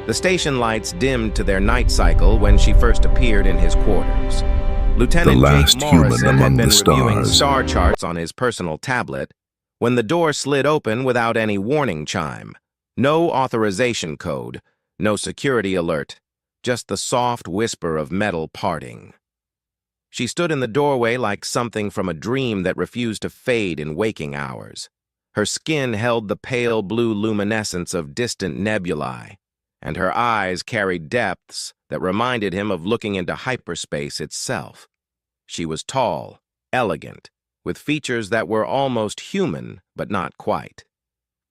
The station lights dimmed to their night cycle when she first appeared in his quarters. Lieutenant last Jake human Morrison had among been the reviewing stars. star charts on his personal tablet when the door slid open without any warning chime. No authorization code, no security alert, just the soft whisper of metal parting. She stood in the doorway like something from a dream that refused to fade in waking hours. Her skin held the pale blue luminescence of distant nebulae, and her eyes carried depths that reminded him of looking into hyperspace itself. She was tall, elegant, with features that were almost human, but not quite.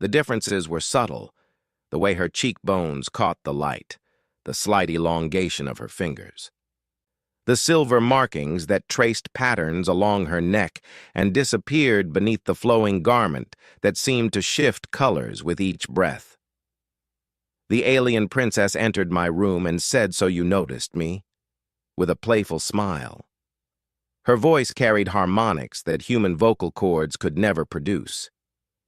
The differences were subtle, the way her cheekbones caught the light, the slight elongation of her fingers. The silver markings that traced patterns along her neck and disappeared beneath the flowing garment that seemed to shift colors with each breath. The alien princess entered my room and said, "So you noticed me?" with a playful smile. Her voice carried harmonics that human vocal cords could never produce.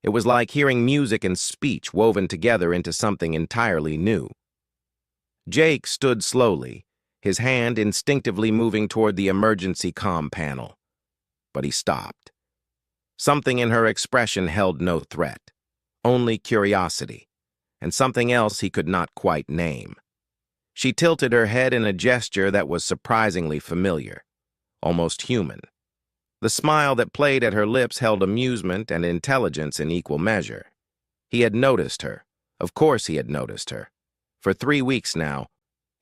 It was like hearing music and speech woven together into something entirely new. Jake stood slowly, his hand instinctively moving toward the emergency comm panel. But he stopped. Something in her expression held no threat, only curiosity, and something else he could not quite name. She tilted her head in a gesture that was surprisingly familiar, almost human. The smile that played at her lips held amusement and intelligence in equal measure. He had noticed her. Of course he had noticed her. For 3 weeks now,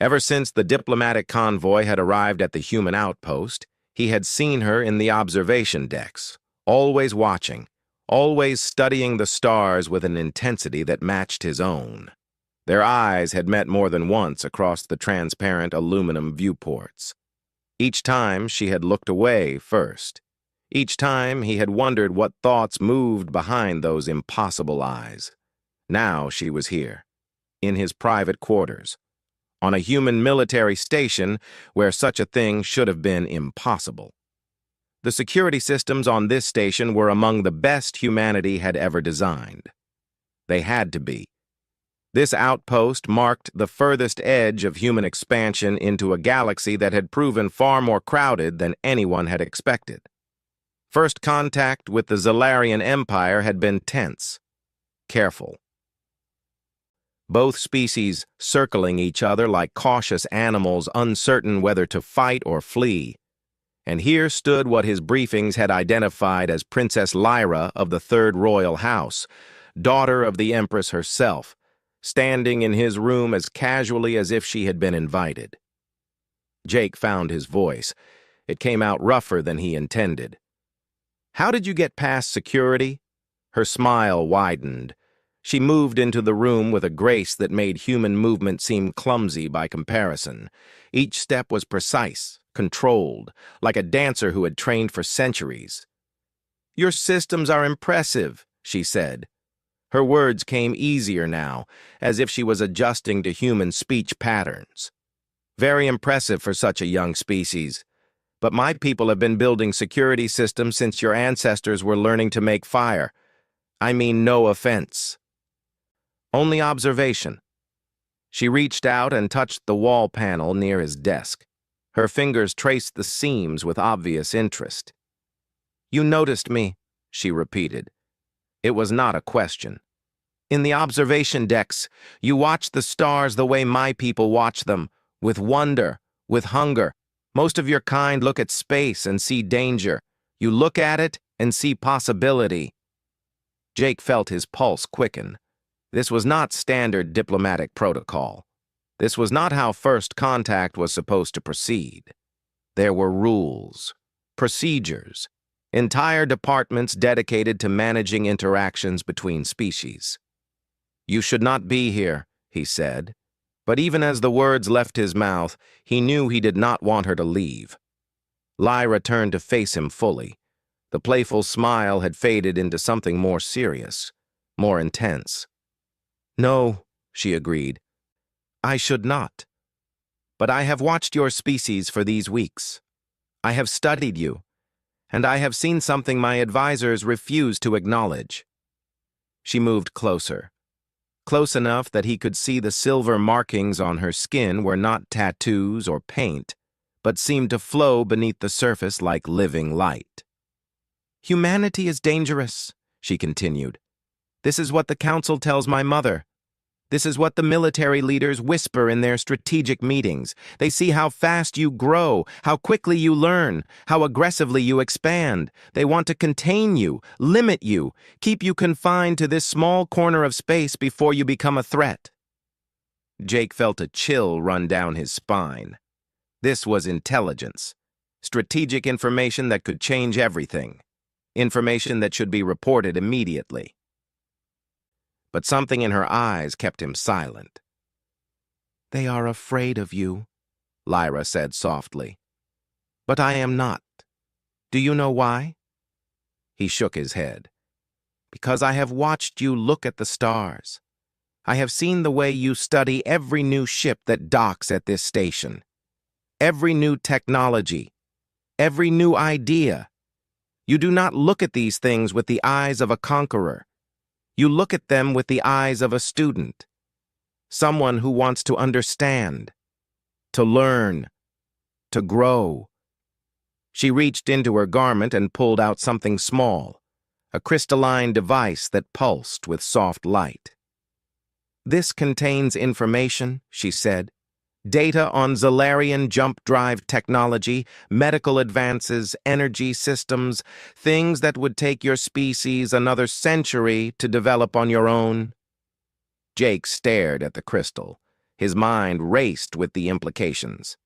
ever since the diplomatic convoy had arrived at the human outpost, he had seen her in the observation decks, always watching, always studying the stars with an intensity that matched his own. Their eyes had met more than once across the transparent aluminum viewports. Each time she had looked away first. Each time he had wondered what thoughts moved behind those impossible eyes. Now she was here, in his private quarters, on a human military station where such a thing should have been impossible. The security systems on this station were among the best humanity had ever designed. They had to be. This outpost marked the furthest edge of human expansion into a galaxy that had proven far more crowded than anyone had expected. First contact with the Zalarian Empire had been tense, careful. Both species circling each other like cautious animals uncertain whether to fight or flee. And here stood what his briefings had identified as Princess Lyra of the Third Royal House, daughter of the Empress herself, standing in his room as casually as if she had been invited. Jake found his voice. It came out rougher than he intended. "How did you get past security?" Her smile widened. She moved into the room with a grace that made human movement seem clumsy by comparison. Each step was precise, controlled, like a dancer who had trained for centuries. "Your systems are impressive," she said. Her words came easier now, as if she was adjusting to human speech patterns. "Very impressive for such a young species. But my people have been building security systems since your ancestors were learning to make fire. I mean no offense. Only observation." She reached out and touched the wall panel near his desk. Her fingers traced the seams with obvious interest. "You noticed me," she repeated. It was not a question. "In the observation decks, you watch the stars the way my people watch them, with wonder, with hunger. Most of your kind look at space and see danger. You look at it and see possibility." Jake felt his pulse quicken. This was not standard diplomatic protocol. This was not how first contact was supposed to proceed. There were rules, procedures, entire departments dedicated to managing interactions between species. "You should not be here," he said. But even as the words left his mouth, he knew he did not want her to leave. Lyra turned to face him fully. The playful smile had faded into something more serious, more intense. "No," she agreed. "I should not. But I have watched your species for these weeks. I have studied you, and I have seen something my advisors refuse to acknowledge." She moved closer. close enough that he could see the silver markings on her skin were not tattoos or paint, but seemed to flow beneath the surface like living light. "Humanity is dangerous," she continued. "This is what the Council tells my mother. This is what the military leaders whisper in their strategic meetings. They see how fast you grow, how quickly you learn, how aggressively you expand. They want to contain you, limit you, keep you confined to this small corner of space before you become a threat." Jake felt a chill run down his spine. This was intelligence, strategic information that could change everything, information that should be reported immediately. But something in her eyes kept him silent. "They are afraid of you," Lyra said softly. "But I am not. Do you know why?" He shook his head. "Because I have watched you look at the stars. I have seen the way you study every new ship that docks at this station, every new technology, every new idea. You do not look at these things with the eyes of a conqueror. You look at them with the eyes of a student, someone who wants to understand, to learn, to grow." She reached into her garment and pulled out something small, a crystalline device that pulsed with soft light. "This contains information," she said. "Data on Zalarian jump drive technology, medical advances, energy systems, things that would take your species another century to develop on your own." Jake stared at the crystal. His mind raced with the implications.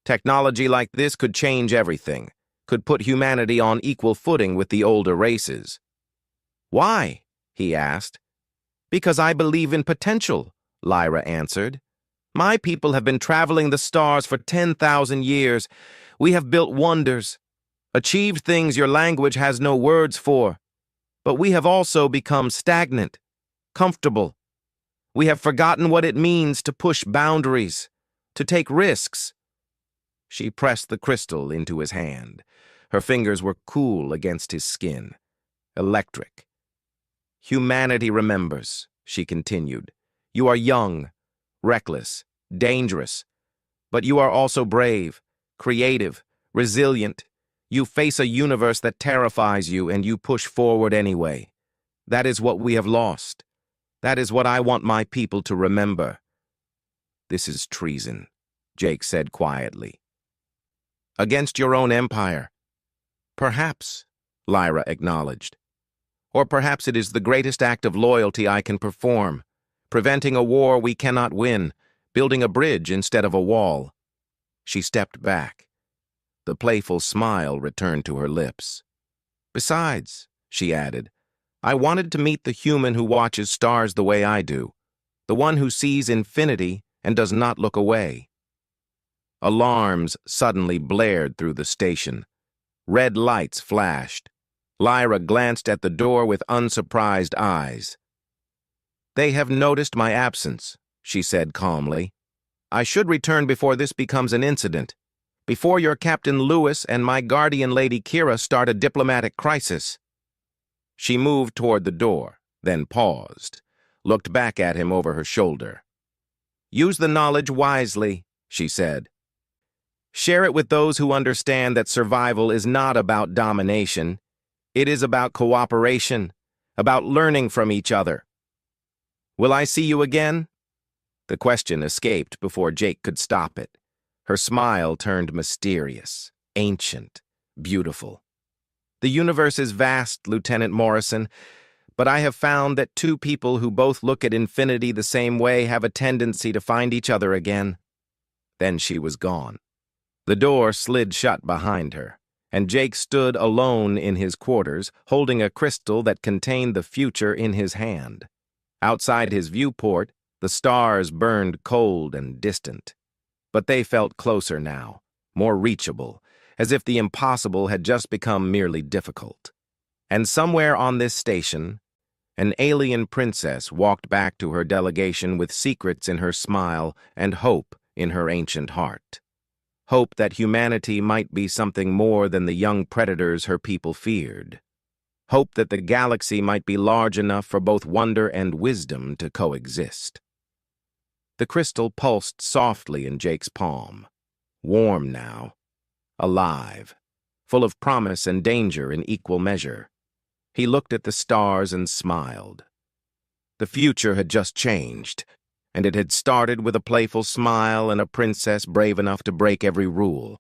Technology like this could change everything, could put humanity on equal footing with the older races. "Why?" he asked. "Because I believe in potential," Lyra answered. "My people have been traveling the stars for 10,000 years. We have built wonders, achieved things your language has no words for. But we have also become stagnant, comfortable. We have forgotten what it means to push boundaries, to take risks." She pressed the crystal into his hand. Her fingers were cool against his skin, electric. "Humanity remembers," she continued. "You are young, reckless, dangerous, but you are also brave, creative, resilient. You face a universe that terrifies you, and you push forward anyway. That is what we have lost. That is what I want my people to remember." "This is treason," Jake said quietly. "Against your own empire." "Perhaps," Lyra acknowledged. "Or perhaps it is the greatest act of loyalty I can perform, preventing a war we cannot win, building a bridge instead of a wall." She stepped back. The playful smile returned to her lips. "Besides," she added, "I wanted to meet the human who watches stars the way I do, the one who sees infinity and does not look away." Alarms suddenly blared through the station. Red lights flashed. Lyra glanced at the door with unsurprised eyes. "They have noticed my absence," she said calmly. "I should return before this becomes an incident, before your Captain Lewis and my guardian Lady Kira start a diplomatic crisis." She moved toward the door, then paused, looked back at him over her shoulder. "Use the knowledge wisely," she said. "Share it with those who understand that survival is not about domination. It is about cooperation, about learning from each other. Will I see you again?" The question escaped before Jake could stop it. Her smile turned mysterious, ancient, beautiful. "The universe is vast, Lieutenant Morrison, but I have found that two people who both look at infinity the same way have a tendency to find each other again." Then she was gone. The door slid shut behind her, and Jake stood alone in his quarters, holding a crystal that contained the future in his hand. Outside his viewport, the stars burned cold and distant. But they felt closer now, more reachable, as if the impossible had just become merely difficult. And somewhere on this station, an alien princess walked back to her delegation with secrets in her smile and hope in her ancient heart. Hope that humanity might be something more than the young predators her people feared. hoped that the galaxy might be large enough for both wonder and wisdom to coexist. The crystal pulsed softly in Jake's palm, warm now, alive, full of promise and danger in equal measure. He looked at the stars and smiled. The future had just changed, and it had started with a playful smile and a princess brave enough to break every rule.